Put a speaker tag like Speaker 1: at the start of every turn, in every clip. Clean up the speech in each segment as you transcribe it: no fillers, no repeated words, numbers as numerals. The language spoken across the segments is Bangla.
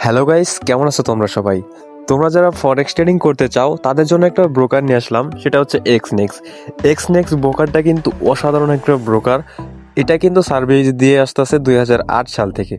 Speaker 1: হ্যালো গাইস, কেমন আছো তোমরা সবাই? তোমরা যারা ফরেক্স ট্রেডিং করতে চাও তাদের জন্য একটা ব্রোকার নিয়ে আসলাম, সেটা হচ্ছে এক্সনেক্স। এক্সনেক্স ব্রোকারটা কিন্তু অসাধারণ একটা ব্রোকার। এটা কিন্তু সার্ভিস দিয়ে আসতেছে 2008 সাল থেকে।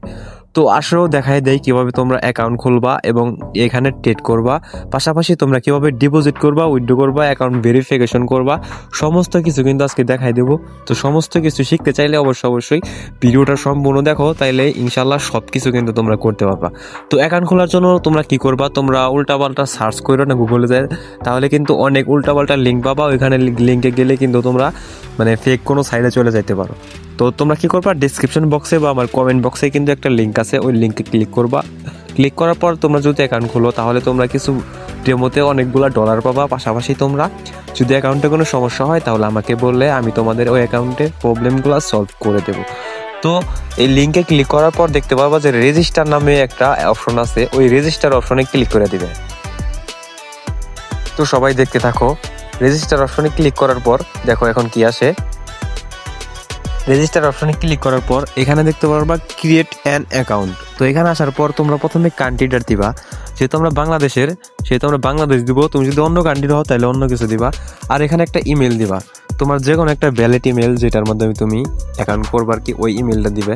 Speaker 1: তো আসলেও দেখাই দেয় কিভাবে তোমরা অ্যাকাউন্ট খুলবা এবং এখানে ট্রেড করবা, পাশাপাশি তোমরা কিভাবে ডিপোজিট করবা, উইথড্র করবা, অ্যাকাউন্ট ভেরিফিকেশন করবা, সমস্ত কিছু কিন্তু আজকে দেখাই দেবো। তো সমস্ত কিছু শিখতে চাইলে অবশ্যই ভিডিওটা সম্পূর্ণ দেখো, তাইলে ইনশাল্লাহ সব কিছু কিন্তু তোমরা করতে পারবা। তো অ্যাকাউন্ট খোলার জন্য তোমরা কি করবা, তোমরা উল্টাপাল্টা সার্চ করো না গুগলে যায়, তাহলে কিন্তু অনেক উল্টাপাল্টা লিঙ্ক পাবা। ওইখানে লিঙ্কে গেলে কিন্তু তোমরা ফেক কোনো সাইডে চলে যাইতে পারো। তো তোমরা কি করবা, ডিসক্রিপশন বক্সে বা আমার কমেন্ট বক্সে কিন্তু একটা লিঙ্ক আছে, ওই লিঙ্কে ক্লিক করবা। ক্লিক করার পর তোমরা যদি অ্যাকাউন্ট খোলো তাহলে তোমরা কিছু ডেমোতে অনেকগুলো ডলার পাবা। পাশাপাশি তোমরা যদি অ্যাকাউন্টে কোনো সমস্যা হয় তাহলে আমাকে বললে আমি তোমাদের ওই অ্যাকাউন্টের প্রবলেমগুলো সলভ করে দেবো। তো এই লিঙ্কে ক্লিক করার পর দেখতে পারবা যে রেজিস্টার নামে একটা অপশন আছে, ওই রেজিস্টার অপশনে ক্লিক করে দিবে। তো সবাই দেখতে থাকো। রেজিস্টার অপশনে ক্লিক করার পর দেখো এখন কি আসে। রেজিস্টার অপশনে ক্লিক করার পর এখানে দেখতে পারবা ক্রিয়েট অ্যান অ্যাকাউন্ট। তো এখানে আসার পর তোমরা প্রথমে কান্ট্রিটা দিবা, যেহেতু আমরা বাংলাদেশের সেহেতু আমরা বাংলাদেশ দিব। তুমি যদি অন্য কান্ট্রির হও তাহলে অন্য কিছু দিবা। আর এখানে একটা ইমেল দিবা, তোমার যে কোনো একটা ভ্যালিড ইমেল যেটার মাধ্যমে তুমি অ্যাকাউন্ট করবার কি ওই ইমেলটা দিবে।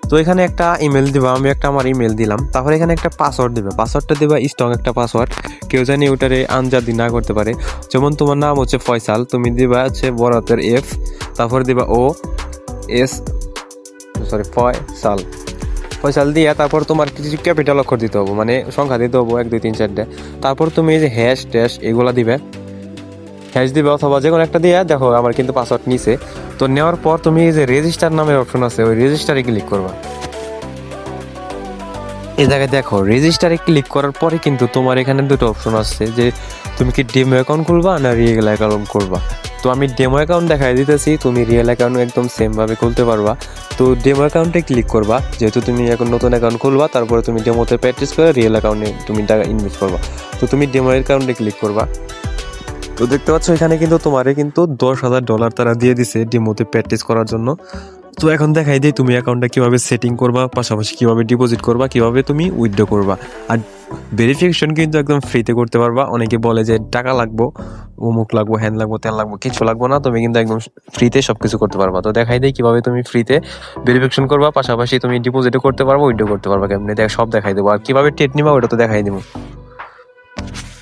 Speaker 1: তো এখানে একটা ইমেল দিবা, আমি একটা আমার ইমেল দিলাম। তারপরে এখানে একটা পাসওয়ার্ড দিবে, পাসওয়ার্ডটা দিবা স্ট্রং একটা পাসওয়ার্ড, কেউ জানি ওটারে আনজাদি না করতে পারে। যেমন তোমার নাম হচ্ছে ফয়সাল, তুমি দিবা হচ্ছে বড়হাতের এফ, তারপরে দিবা ও এস ফয়সাল, ফয়সাল দিয়া তারপর তোমার কিছু ক্যাপিটাল অক্ষর দিতে হবে, মানে সংখ্যা দিতে হবে 1 2 3 4টে। তারপর তুমি এই যে হ্যাশ ট্যাশ এগুলা দিবে, হ্যাশ দিবে অথবা যে কোনো একটা দিয়ে। দেখো আমার কিন্তু পাসওয়ার্ড নিছে। তো নেওয়ার পর তুমি এই যে রেজিস্টার নামের অপশন আছে, ওই রেজিস্টারে ক্লিক করবা। এই জায়গায় দেখো রেজিস্টারে ক্লিক করার পরে কিন্তু তোমার এখানে দুটো অপশন আসছে, যে তুমি কি ডেমো অ্যাকাউন্ট খুলবা না রিয়েল অ্যাকাউন্ট করবা। তো আমি ডেমো অ্যাকাউন্ট দেখাই দিতেছি, তুমি রিয়েল অ্যাকাউন্ট একদম সেমভাবে খুলতে পারবা। তো ডেমো অ্যাকাউন্টে ক্লিক করবা, যেহেতু তুমি এখন নতুন অ্যাকাউন্ট খুলবা, তারপরে তুমি ডেমোতে প্র্যাকটিস করে রিয়েল অ্যাকাউন্টে তুমি টাকা ইনভেস্ট করবা। তো তুমি ডেমো অ্যাকাউন্টে ক্লিক করবা। তো দেখতে পাচ্ছ এখানে কিন্তু তোমারে কিন্তু $10,000 তারা দিয়ে দিছে ডেমোতে প্র্যাকটিস করার জন্য। তো এখন দেখাই দিই তুমি অ্যাকাউন্টটা কিভাবে সেটিং করবা, পাশাপাশি কিভাবে ডিপোজিট করবা, কিভাবে তুমি উইথড্র করবা। আর ভেরিফিকেশন কিন্তু একদম ফ্রিতে করতে পারবা। অনেকে বলে যে টাকা লাগবো, অমুক লাগবো, হ্যান লাগবো, তেল লাগবো, কিছু লাগবো না, তুমি কিন্তু একদম ফ্রিতে সবকিছু করতে পারবা। তো দেখাই দিই কিভাবে তুমি ফ্রিতে ভেরিফিকেশন করবা, পাশাপাশি তুমি ডিপোজিটও করতে পারবা, উইথড্র করতে পারবা কেমনি সব দেখাই দেবো। আর কিভাবে ট্রেড নিবা ওটা তো দেখাই দেবো।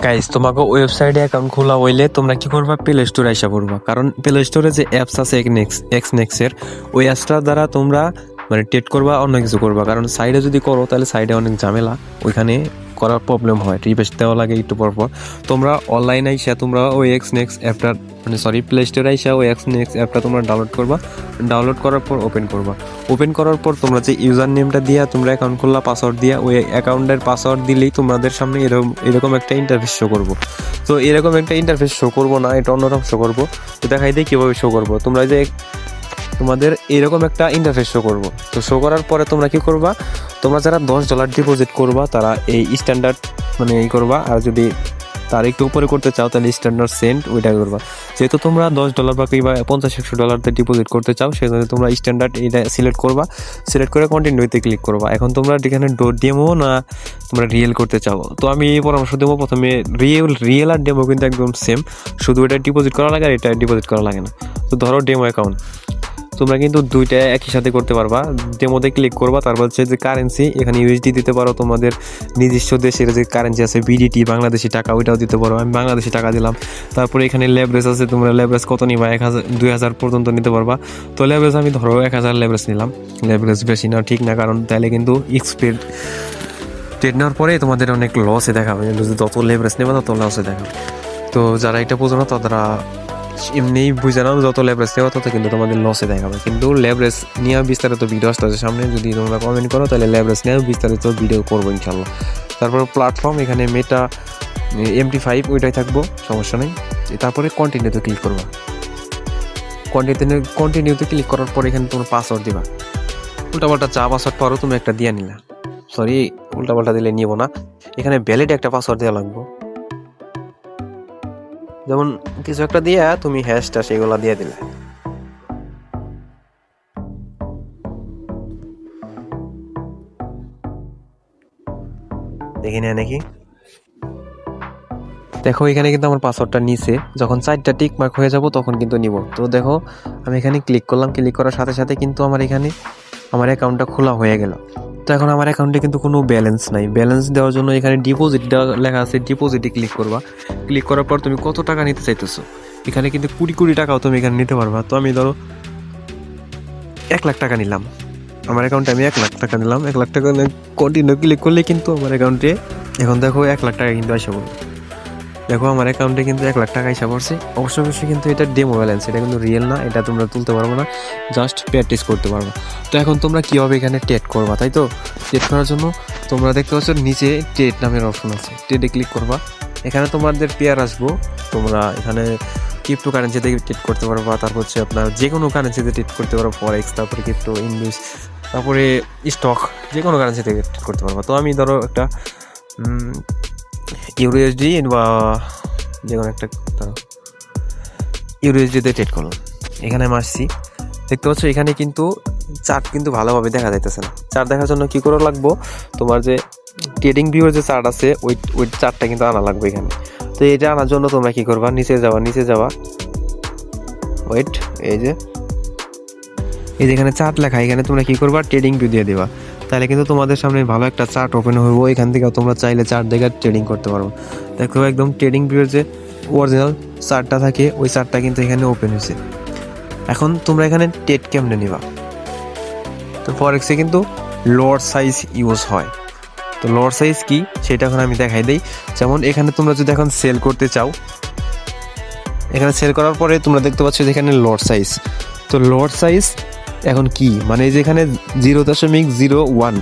Speaker 1: গাইস, তোমাকে ওয়েবসাইটে অ্যাকাউন্ট খোলা হইলে তোমরা কি করবা, প্লে স্টোরে আইসা পড়বা। কারণ প্লে স্টোরে যে অ্যাপস আছে এক্সনেক্সের, ওই অ্যাপসটার দ্বারা তোমরা ট্রেড করবা, অন্য কিছু করবা। কারণ সাইডে যদি করো তাহলে সাইডে অনেক ঝামেলা, ওইখানে করার প্রবলেম হয়, রিফ্রেশ দেওয়া লাগে একটু পর। তোমরা অনলাইনে আইসা তোমরা ওই এক্সনেক্স অ্যাপটা প্লে স্টোরে আইসা ওই এক্সনেক্স অ্যাপটা তোমরা ডাউনলোড করবা। ডাউনলোড করার পর ওপেন করবা। ওপেন করার পর তোমরা যে ইউজার নেমটা দিয়া তোমরা অ্যাকাউন্ট করলা, পাসওয়ার্ড দিয়া, ওই অ্যাকাউন্টের পাসওয়ার্ড দিলেই তোমাদের সামনে এরকম একটা ইন্টারফেস শো করবো। তো এরকম একটা ইন্টারফেস শো করবো না, এটা অন্যরকম শো করবো। তো দেখাই দিই কীভাবে শো করবো। তোমরা যে তোমাদের এরকম একটা ইন্টারফেস শো করবো। তো শো করার পরে তোমরা কি করবা, তোমরা যারা $10 ডিপোজিট করবা তারা এই স্ট্যান্ডার্ড এই করবা। আর যদি তার একটু উপরে করতে চাও তাহলে স্ট্যান্ডার্ড সেন্ট ওইটা করবা। যেহেতু তোমরা $10 বা কিংবা $50-100 ডিপোজিট করতে চাও, সেজন্য তোমরা স্ট্যান্ডার্ড এটা সিলেক্ট করবা। সিলেক্ট করে কন্টিনিউতে ক্লিক করবা। এখন তোমরা এখানে ডেমো না তোমরা রিয়েল করতে চাও, তো আমি পরামর্শ দেবো প্রথমে রিয়েল আর ডেমো কিন্তু একদম সেম, শুধু এটা ডিপোজিট করা লাগে আর এটা ডিপোজিট করা লাগে না। তো ধরো ডেমো অ্যাকাউন্ট, তোমরা কিন্তু দুইটা একই সাথে করতে পারবা। ডেমোতে ক্লিক করবা, তারপর হচ্ছে যে কারেন্সি, এখানে ইউএসডি দিতে পারো, তোমাদের নিজস্ব দেশের যে কারেন্সি আছে বিডিটি বাংলাদেশি টাকা, ওইটাও দিতে পারো। আমি বাংলাদেশি টাকা দিলাম। তারপরে এখানে লেভারেজ আছে, তোমরা লেভারেজ কত নিবা, 1000-2000 পর্যন্ত নিতে পারবা। তো লেভারেজ আমি ধরো 1000 লেভারেজ নিলাম। লেভারেজ বেশি না ঠিক না, কারণ তাহলে কিন্তু এক্সপেড ট্রেড নেওয়ার পরে তোমাদের অনেক লসে দেখাবে, যত লেভারেজ নেবে তত লসে দেখাবে। তো যারা এটা বোঝো না তারা এমনিই বুঝে নাও, যত লেভারেজ নেওয়া তত কিন্তু তোমাদের লসে দেখাবে। কিন্তু লেভারেজ নিয়ে বিস্তারিত ভিডিও আসতে আছে সামনে, যদি তোমরা কমেন্ট করো তাহলে লেভারেজ নিয়েও বিস্তারিত ভিডিও করবো ইনশাল্লাহ। তারপর প্ল্যাটফর্ম, এখানে মেটা MT5 ওইটাই থাকবো, সমস্যা নেই। তারপরে কন্টিনিউতে ক্লিক করবা। কন্টিনিউতে ক্লিক করার পর এখানে তোমার পাসওয়ার্ড দিবা। উল্টাপাল্টা চা পাসওয়ার্ড পারো তুমি একটা দিয়ে নিলা, সরি উল্টাপাল্টা দিলে নিব না। এখানে ভ্যালিড একটা পাসওয়ার্ড দেওয়া লাগবে, যেমন কিছু একটা দিয়ে তুমি হ্যাশটা সেগুলা দিয়ে দিলে। দেখি না নাকি। দেখো এখানে কিন্তু আমার পাসওয়ার্ডটা নিচে, যখন 4টা টিক মার্ক হয়ে যাব তখন কিন্তু নিব। তো দেখো আমি এখানে ক্লিক করলাম, ক্লিক করার সাথে সাথে কিন্তু আমার এখানে আমার অ্যাকাউন্টটা খোলা হয়ে গেল। তো এখন আমার অ্যাকাউন্টে কিন্তু কোনো ব্যালেন্স নাই। ব্যালেন্স দেওয়ার জন্য এখানে ডিপোজিট লেখা আছে, ডিপোজিটে ক্লিক করবা। ক্লিক করার পর তুমি কত টাকা নিতে চাইতেছো, এখানে কিন্তু কোটি টাকাও তুমি এখানে নিতে পারবা। তো আমি ধরো 1,00,000 টাকা নিলাম, আমার অ্যাকাউন্টে আমি 1,00,000 টাকা নিলাম। 1,00,000 টাকা কন্টিনিউ ক্লিক করলে কিন্তু আমার অ্যাকাউন্টে এখন দেখো 1,00,000 টাকা কিন্তু আসা পড়বে। দেখো আমার অ্যাকাউন্টে কিন্তু 1,00,000 টাকা আসা পড়ছে। অবশ্যই কিন্তু এটা ডেমো ব্যালেন্স, এটা কিন্তু রিয়েল না, এটা তোমরা তুলতে পারবো না, জাস্ট প্র্যাকটিস করতে পারবো। তো এখন তোমরা কীভাবে এখানে ট্রেড করবা, তাই তো? ট্রেড করার জন্য তোমরা দেখতে পাচ্ছ নিচে ট্রেড নামের অপশন আছে, ট্রেডে ক্লিক করবা। এখানে তোমাদের পেয়ার আসবো, তোমরা এখানে ক্রিপ্টো কারেন্সিতে ট্রেড করতে পারবা, তারপর হচ্ছে আপনার যে কোনো কারেন্সিতে ট্রেড করতে পারবো, ফরেক্স, তারপরে ক্রিপ্টো, ইনভেস্ট, তারপরে স্টক, যে কোনো কারেন্সিতে ট্রেড করতে পারবা। তো আমি ধরো একটা ইউএসডি বা যে কোনো একটা ইউএসডিতে ট্রেড করলাম। এখানে আমি আসছি, দেখতে পাচ্ছ এখানে কিন্তু চার্ট কিন্তু ভালোভাবে দেখা যাইতেছে না। চার্ট দেখার জন্য কি করে লাগবো, তোমার যে ট্রেডিং ভিউর যে চার্ট আছে ওই চার্টটা কিন্তু আনা লাগবে এখানে। তো এটা আনার জন্য তোমরা কি করবা, নিচে যাওয়া ওয়েট, এই যে এখানে চার্ট লেখা, এখানে তোমরা কি করবা, ট্রেডিং ভিউ দিয়ে দেবা। তাহলে কিন্তু তোমাদের সামনে ভালো একটা চার্ট ওপেন হইব, এখান থেকে তোমরা চাইলে চার্ট দেখে ট্রেডিং করতে পারবো। দেখো একদম ট্রেডিং ভিউর যে অরিজিনাল চার্টটা থাকে ওই চার্টটা কিন্তু এখানে ওপেন হয়েছে। এখন তোমরা এখানে ট্রেড কেমনে নিবা, তো ফরেক্সে কিন্তু লট সাইজ ইউজ হয়। তো লট সাইজ কি সেটা এখন আমি দেখাই দিই। যেমন এখানে তোমরা যদি এখন সেল করতে চাও, এখানে সেল করার পরে তোমরা দেখতে পাচ্ছ এখানে লট সাইজ। তো লট সাইজ এখন কি মানে যেখানে 0.01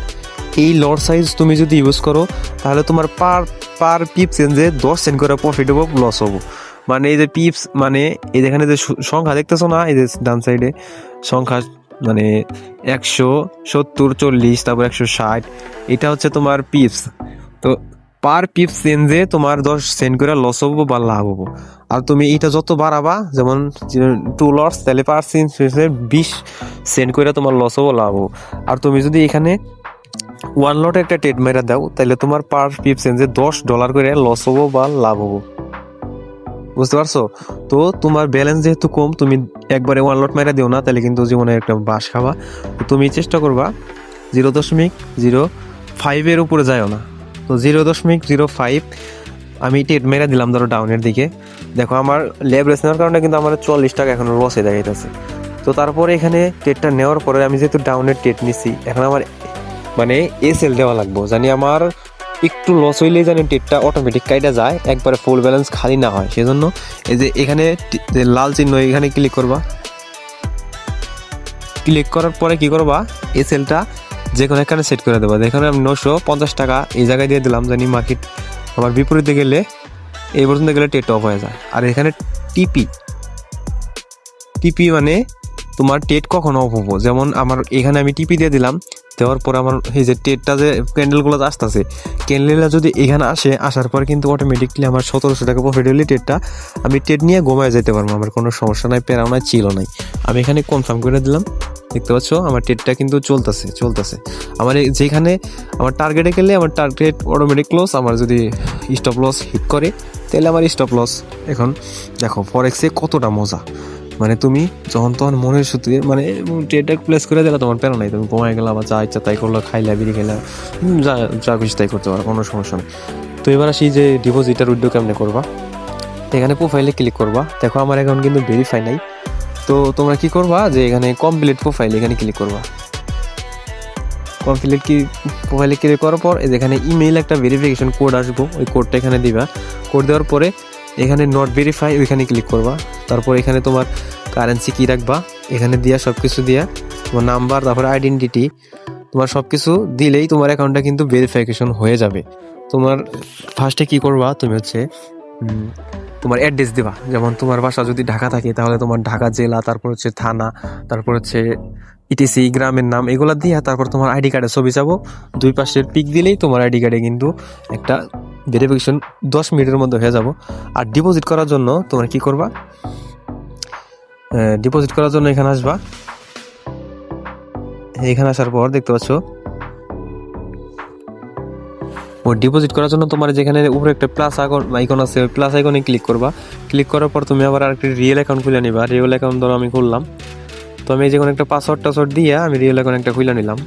Speaker 1: এই লট সাইজ তুমি যদি ইউজ করো তাহলে তোমার পার পিপ চেঞ্জে 10 সেন্ট করে প্রফিট হবো, লস হবো। মানে এই যে পিপস মানে এই যেখানে যে সংখ্যা দেখতেছো না, এই যে ডান সাইডে সংখ্যা মানে 170, 40, তারপর 160, এটা হচ্ছে তোমার পিপস। তো পার পিপস চেঞ্জে তোমার 10 সেন্ট করে লস হবো বা লাভ হবো। আর তুমি এটা যত বাড়াবা, যেমন 2 লটস, তাহলে পার 20 সেন্ট করে তোমার লস হবো লাভ হবো। আর তুমি যদি এখানে 1 লটে একটা ট্রেড মেরা দাও তাহলে তোমার পার পিপ চেঞ্জে $10 করে লস হবো বা লাভ হবো, বুঝতে পারছো? তো তোমার ব্যালেন্স যেহেতু কম, তুমি একবারে 1 লট মেরা দিও না, তাহলে কিন্তু জীবনে একটা বাস খাবা। তো তুমি চেষ্টা করবা 0.05 এর উপরে যায়ও না। তো 0.05 আমি ট্রেড মেরা দিলাম ধরো ডাউনের দিকে। দেখো আমার লেভারেজ নেওয়ার কারণে কিন্তু আমার 40 টাকা এখন লসে দেখাইতেছে। তো তারপরে এখানে ট্রেডটা নেওয়ার পরে আমি যেহেতু ডাউনের ট্রেড নিছি, এখন আমার মানে এসএল দেওয়া লাগবো, জানি আমার একটু লস হইলেই জানি ট্রেডটা অটোমেটিক কাইটা যায়, একবারে ফুল ব্যালেন্স খালি না হয়। সেজন্য এই যে এখানে যে লাল চিহ্ন এখানে ক্লিক করবা। ক্লিক করার পরে কি করবা, এসএলটা যে কোনো এখানে সেট করে দেবো। এখানে আমি 950 টাকা এই জায়গায় দিয়ে দিলাম, জানি মার্কেট আমার বিপরীতে গেলে এই পর্যন্ত গেলে ট্রেডটা অফ হয়ে যায়। আর এখানে টিপি মানে তোমার ট্রেড কখন অফ হবো, যেমন আমার এখানে আমি টিপি দিয়ে দিলাম, দেওয়ার পর আমার এই যে ট্রেডটা যে ক্যান্ডেলগুলো আসতেছে, ক্যান্ডেলটা যদি এখানে আসার পর কিন্তু অটোমেটিকলি আমার 1700 টাকা প্রফিট হলে ট্রেডটা আমি ট্রেড নিয়ে ঘুমায় যেতে পারবো, আমার কোনো সমস্যা নাই, প্যারাও নাই, ছিল নাই। আমি এখানে কনফার্ম করে দিলাম, দেখতে পাচ্ছ আমার ট্রেডটা কিন্তু চলতেছে। আমার যেখানে আমার টার্গেটে গেলে আমার টার্গেট অটোমেটিক লস, আমার যদি স্টপ লস হিট করে তাহলে আমার স্টপ লস। এখন দেখো ফরেক্সে কতটা মজা, মানে তুমি যখন তখন মনের সুতিয়ে মানে ট্রেডটা প্লেস করে দিলে তোমার প্যারা নাই, তুমি ঘুমায় গেলা বা যা ইচ্ছা তাই করলো, খাইলা বিড়ি খেলা, যা খুশি তাই করতে পারো, কোনো সমস্যা নেই। তো এবার আসি যে ডিপোজিটার উইথড্র কেমনে করবা। এখানে প্রোফাইলে ক্লিক করবা। দেখো আমার অ্যাকাউন্ট কিন্তু ভেরিফাই নাই। তো তোমরা কি করবা, যে এখানে কমপ্লিট প্রোফাইল এখানে ক্লিক করবা। প্রোফাইলে ক্লিক করার পর এখানে ইমেইল একটা ভেরিফিকেশন কোড আসবো, ওই কোডটা এখানে দিবা। কোড দেওয়ার পরে এখানে নট ভেরিফাই ওইখানে ক্লিক করবা। তারপর এখানে তোমার কারেন্সি কী রাখবা এখানে দিয়া, সব কিছু দিয়া, তোমার নাম্বার, তারপরে আইডেন্টিটি, তোমার সব কিছু দিলেই তোমার অ্যাকাউন্টটা কিন্তু ভেরিফিকেশন হয়ে যাবে। তোমার ফার্স্টে কি করবা, তুমি হচ্ছে তোমার অ্যাড্রেস দেবা। যেমন তোমার বাসা যদি ঢাকা থাকে তাহলে তোমার ঢাকা জেলা, তারপর হচ্ছে থানা, তারপর হচ্ছে ইটিসি গ্রামের নাম, এগুলো দিয়া তারপর তোমার আইডি কার্ডের ছবি যাবো, 2 পাশের পিক দিলেই তোমার আইডি কার্ডে কিন্তু একটা ভেরিফিকেশন 10 মিনিটের মধ্যে হয়ে যাব। আর ডিপোজিট করার জন্য তোমরা কি করবা, ডিপোজিট করার জন্য এখানে আসবা। এখানে আসার পর দেখতে পাচ্ছ ও ডিপোজিট করার জন্য তোমার যেখানে উপরে একটা প্লাস আইকন আছে, ওই প্লাস আইকনে ক্লিক করবা। ক্লিক করার পর তুমি আবার আরেকটি রিয়েল অ্যাকাউন্ট খুলে নিবা। রিয়েল অ্যাকাউন্ট ধরো আমি খুললাম, তো আমি যে কোনো একটা পাসওয়ার্ড দিয়ে আমি রিয়েল অ্যাকাউন্ট একটা খুলে নিলাম।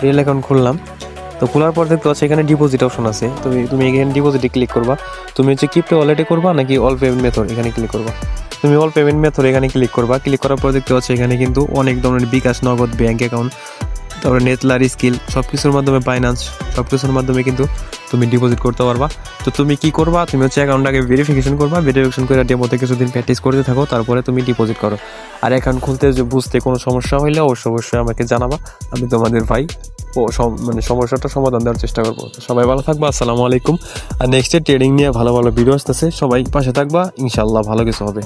Speaker 1: রিয়েল অ্যাকাউন্ট খুললাম, তো খোলার পর দেখতে পাচ্ছ এখানে ডিপোজিট অপশন আছে। তুমি এখানে ডিপোজিটে ক্লিক করবা। তুমি হচ্ছে ক্রিপ্টো ওয়ালেটে করবা নাকি অল পেমেন্ট মেথড, এখানে ক্লিক করবা। তুমি অল পেমেন্ট মেথড এখানে ক্লিক করবা। ক্লিক করার পর দেখতে পাচ্ছ এখানে কিন্তু অনেক ধরনের বিকাশ, নগদ, ব্যাংক অ্যাকাউন্ট, তারপরে নেটলার, স্কিল, সব কিছুর মাধ্যমে, বাইন্যান্স, সব কিছুর মাধ্যমে কিন্তু তুমি ডিপোজিট করতে পারবা। তো তুমি কি করবা, তুমি হচ্ছে অ্যাকাউন্টটাকে ভেরিফিকেশন করবা। ভেরিফিকেশন করে ডেমোতে কিছুদিন প্র্যাকটিস করতে থাকো, তারপরে তুমি ডিপোজিট করো। আর অ্যাকাউন্ট খুলতে বুঝতে কোনো সমস্যা হলে অবশ্যই আমাকে জানাবা। আমি তোমাদের ভাই মানে সমস্যাটা সমাধান দেওয়ার চেষ্টা করবো। তো সবাই ভালো থাকবা, আসসালামু আলাইকুম। আর নেক্সট ট্রেডিং নিয়ে ভালো ভালো ভিডিও আসতেছে, সবাই পাশে থাকবা, ইনশাল্লাহ ভালো কিছু হবে।